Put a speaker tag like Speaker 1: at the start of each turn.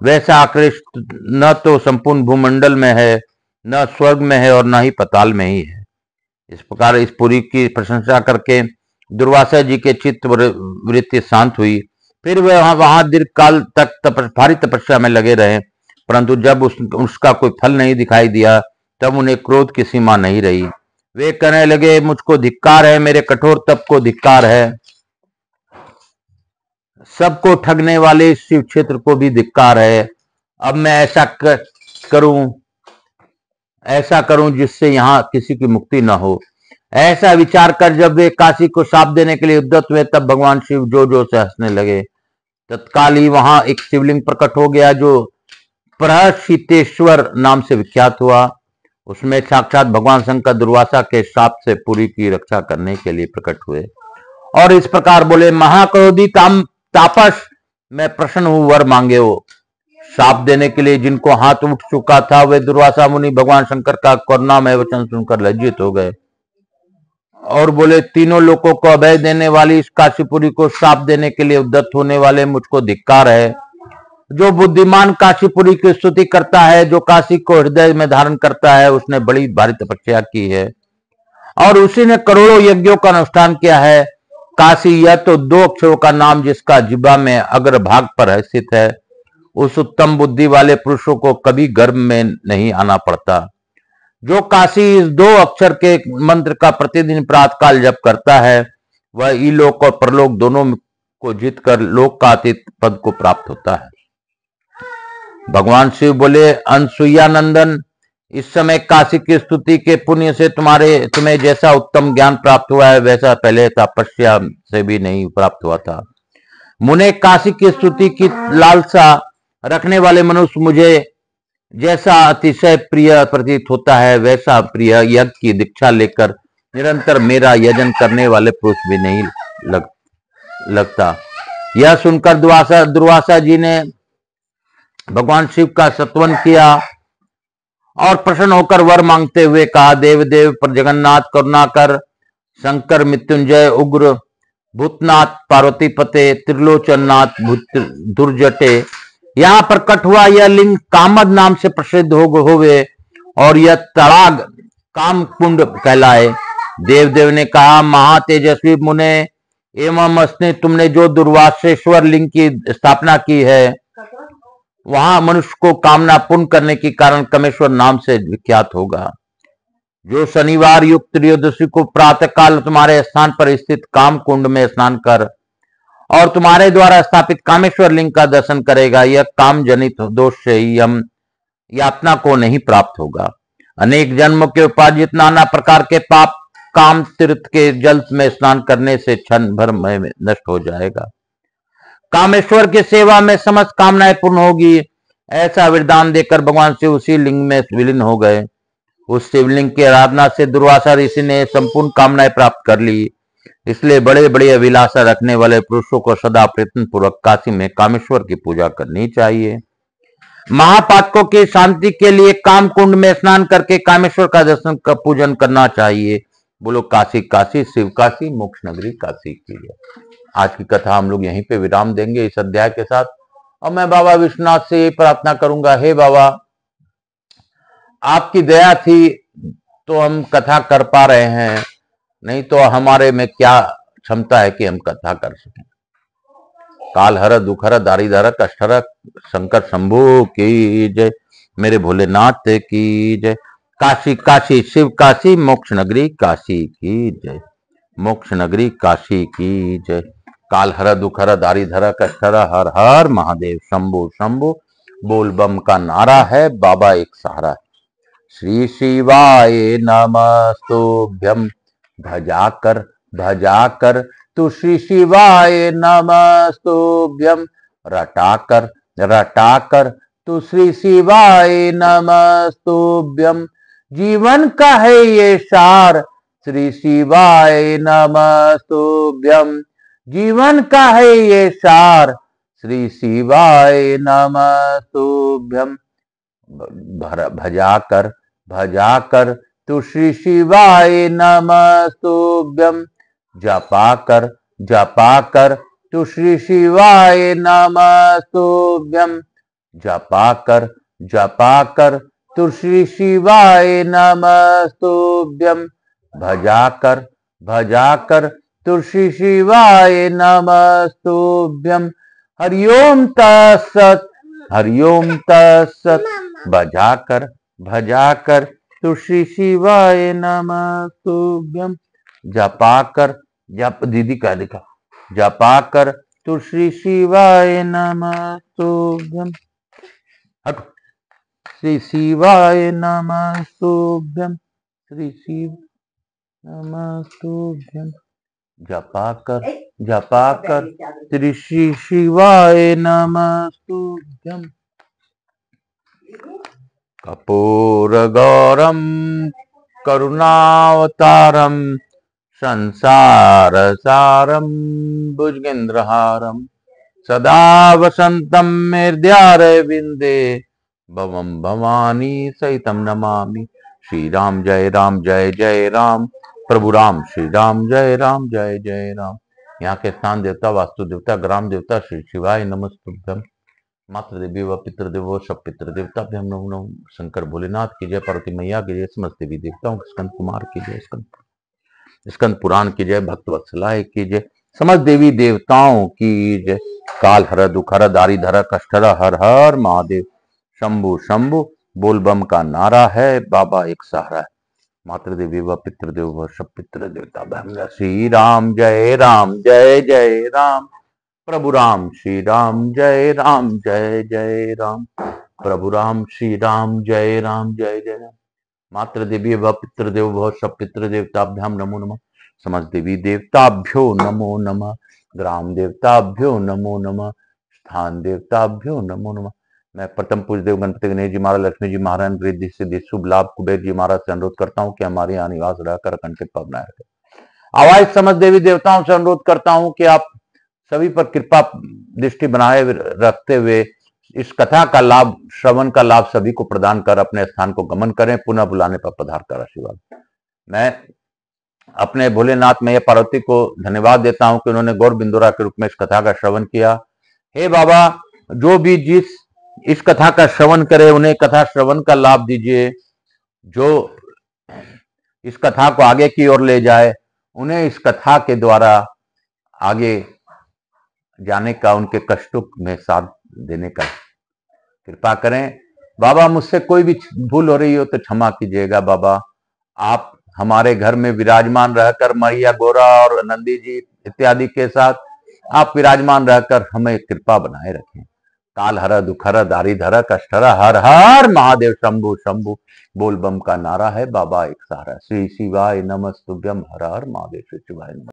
Speaker 1: वैसा आक्रोश न तो संपूर्ण भूमंडल में है, न स्वर्ग में है और न ही पाताल में ही है। इस प्रकार इस पुरी की प्रशंसा करके दुर्वासा जी के चित्त वृत्ति शांत हुई। फिर वे वहां दीर्घ काल तक भारी तपस्या में लगे रहे, परंतु जब उसका कोई फल नहीं दिखाई दिया तब उन्हें क्रोध की सीमा नहीं रही। वे कहने लगे, मुझको धिक्कार है, मेरे कठोर तप को धिक्कार है, सबको ठगने वाले इस शिव क्षेत्र को भी धिक्कार है। अब मैं ऐसा करूं जिससे यहां किसी की मुक्ति न हो। ऐसा विचार कर जब वे काशी को शाप देने के लिए उद्यत हुए तब भगवान शिव जोर से हंसने लगे। तत्काल ही वहां एक शिवलिंग प्रकट हो गया जो प्रहर्षितेश्वर नाम से विख्यात हुआ। उसमें साक्षात भगवान शंकर दुर्वासा के शाप से पुरी की रक्षा करने के लिए प्रकट हुए और इस प्रकार बोले, महाक्रोधी तापस, मैं प्रसन्न हूं, वर मांगे हो। शाप देने के लिए जिनको हाथ उठ चुका था वे दुर्वासा मुनि भगवान शंकर का करुणामय वचन सुनकर लज्जित हो गए और बोले, तीनों लोगों को अभय देने वाली इस काशीपुरी को शाप देने के लिए उद्यत होने वाले मुझको धिक्कार है। जो बुद्धिमान काशीपुरी की स्तुति करता है, जो काशी को हृदय में धारण करता है, उसने बड़ी भारी तपस्या की है और उसी ने करोड़ों यज्ञों का अनुष्ठान किया है। काशी यह तो 2 अक्षरों का नाम जिसका जिब्वा में अग्रभाग पर स्थित है। उस उत्तम बुद्धि वाले पुरुषों को कभी गर्भ में नहीं आना पड़ता। जो काशी इस 2 अक्षर के मंत्र का प्रतिदिन प्रातःकाल जप करता है वह इलोक और परलोक दोनों को जीतकर लोक का अतीत पद को प्राप्त होता है। भगवान शिव बोले, अनसुईया नंदन, इस समय काशी की स्तुति के पुण्य से तुम्हें जैसा उत्तम ज्ञान प्राप्त हुआ है वैसा पहले तपस्या से भी नहीं प्राप्त हुआ था। मुने काशी की स्तुति की लालसा रखने वाले मनुष्य मुझे जैसा अतिशय प्रिय प्रतीत होता है वैसा प्रिय यज्ञ की दीक्षा लेकर निरंतर मेरा यजन करने वाले पुरुष भी नहीं लगता। यह सुनकर दुर्वासा जी ने भगवान शिव का स्तवन किया और प्रसन्न होकर वर मांगते हुए कहा, देव पर जगन्नाथ करुणाकर, शंकर मृत्युंजय उग्र, भूतनाथ पार्वती पते, त्रिलोचननाथ दुर्जटे, यहाँ पर कट हुआ यह लिंग कामद नाम से प्रसिद्ध होवे और यह तड़ाग काम कुंड कहलाए। देव ने कहा, महातेजस्वी मुने एवं अस्ने, तुमने जो दुर्वासेश्वर लिंग की स्थापना की है वहां मनुष्य को कामना पूर्ण करने के कारण कमेश्वर नाम से विख्यात होगा। जो शनिवार युक्त त्रयोदशी को प्रातः काल तुम्हारे स्थान पर स्थित काम कुंड में स्नान कर और तुम्हारे द्वारा स्थापित कामेश्वर लिंग का दर्शन करेगा, यह काम जनित दोष से यम यातना को नहीं प्राप्त होगा। अनेक जन्मों के उपार्जित नाना प्रकार के पाप काम तीर्थ के जल में स्नान करने से क्षण भर में नष्ट हो जाएगा। कामेश्वर की सेवा में समस्त कामनाएं पूर्ण होगी। ऐसा वरदान देकर भगवान शिव उसी लिंग में विलीन हो गए। उस शिवलिंग की आराधना से दुर्वासा ऋषि ने संपूर्ण कामनाएं प्राप्त कर ली। इसलिए बड़े बड़े अभिलाषा रखने वाले पुरुषों को सदा प्रयत्न पूर्वक काशी में कामेश्वर की पूजा करनी चाहिए। महापातकों की शांति के लिए काम कुंड में स्नान करके कामेश्वर का दर्शन का पूजन करना चाहिए। बोलो काशी काशी शिव काशी मोक्ष नगरी काशी की जय। आज की कथा हम लोग यहीं पे विराम देंगे इस अध्याय के साथ और मैं बाबा विश्वनाथ से यही प्रार्थना करूंगा, हे बाबा आपकी दया थी तो हम कथा कर पा रहे हैं, नहीं तो हमारे में क्या क्षमता है कि हम कथा कर सकें। काल हर दुखहर दारिधर कष्टहर शंकर शंभु की जय, मेरे भोलेनाथ की जय। काशी काशी शिव काशी मोक्ष नगरी काशी की जय, मोक्ष नगरी काशी की जय। काल हर दुखहर दारिधर कष्टहर हर हर महादेव शंभु शंभु, बोल बम का नारा है, बाबा एक सहारा है। श्री शिवाय नमस्तुभ्यं, भजाकर तू श्री शिवाय नमस्तुभ्यं, रटाकर तू श्री शिवाय नमस्तुभ्यं। जीवन का है ये सार, श्री शिवाय नमस्तुभ्यं। जीवन का है ये सार, श्री शिवाय नमस्तुभ्यं। भजाकर तू श्री शिवाय नमस्तुभ्यं। जपाकर तू श्री शिवाय नमस्तुभ्यं। जपा कर तू श्री शिवाय नमस्तुभ्यम। भजा कर तू श्री शिवाय नमस्तुभ्यम। हरिओम तत्सत, हरिओम तत्सत। भजा कर तू श्री शिवाय नमस्तुभ्यम। जप दीदी कह दिखा, जपा कर तू श्री शिवाय नमस्तुभ्यम। श्री शिवाय नमस्तुभ्यम, श्री शिव नमस्तुभ्यम। जपा कर श्री श्री शिवाय नमस्तुभ्यम। कपूर गौरम करुणावतारम संसार सारम भुजगेंद्रहारम सदा वसंतम हृदयारविंदे भवम भवानी सहितम नमामि। श्री राम जय राम जय जय राम, प्रभु राम श्री राम जय राम जय जय राम। यहाँ के स्थान देवता, वास्तु देवता, ग्राम देवता श्री शिवाय नमस्तुभ्यम। मातृ देवी व पितृ देवो सब पितृ देवता भी हम नमो। शंकर भोलेनाथ की जय, पार्वती मैया की जय, समस्त देवी देवताओं स्कंद कुमार की जय, स्कंद पुराण की जय, भक्त वत्सलाय की जय, समस्त देवी देवताओं की जय। काल हर दुख हर दारी धर कष्ट हर, हर हर महादेव शंभु शंभु। बोलबम का नारा है, बाबा एक सहारा है। मातृ देवी व पितृ देव व सब पितृ देवता। श्री राम जय जय राम, प्रभु राम श्री राम जय जय राम, प्रभु राम श्री राम जय जय राम। मातृ देवी व पितृ देव व सब पितृ देवताभ्याम नमो नमः। समस्त देवी देवताभ्यो नमो नमः। ग्राम देवताभ्यो नमो नमः। स्थान देवताभ्यो नमो नमः। मैं प्रथम पूज्य देव गणपति गणेश जी महाराज, लक्ष्मी जी महाराज, रिद्धि सिद्धि शुभ लाभ कुबेर जी महाराज से अनुरोध करता हूँ कि हमारे यहाँ निवास रहकर अखंड कृपा बनाए रखें। आवाज समस्त देवी देवताओं से अनुरोध करता हूँ कि आप सभी पर कृपा दृष्टि बनाए रखते हुए इस कथा का लाभ, श्रवण का लाभ सभी को प्रदान कर अपने स्थान को गमन करें। पुनः बुलाने पर पधार कर आशीर्वाद। मैं अपने भोलेनाथ मैया पार्वती को धन्यवाद देता हूं कि उन्होंने गौर बिंदुरा के रूप में इस कथा का श्रवण किया। हे बाबा, जो भी जिस इस कथा का श्रवण करे उन्हें कथा श्रवण का लाभ दीजिए। जो इस कथा को आगे की ओर ले जाए उन्हें इस कथा के द्वारा आगे जाने का, उनके कष्टों में साथ देने का कृपा करें। बाबा, मुझसे कोई भी भूल हो रही हो तो क्षमा कीजिएगा। बाबा, आप हमारे घर में विराजमान रहकर मैया गोरा और नंदी जी इत्यादि के साथ आप विराजमान रहकर हमें कृपा बनाए रखें। काल हर दुख हर दारी धर कष्ट हर, हर हर महादेव शंभु शंभु। बोल बम का नारा है, बाबा एक सहारा। श्री शिवाय नमस्तुभ्यम, हर हर महादेव। श्री शिवाय नमः।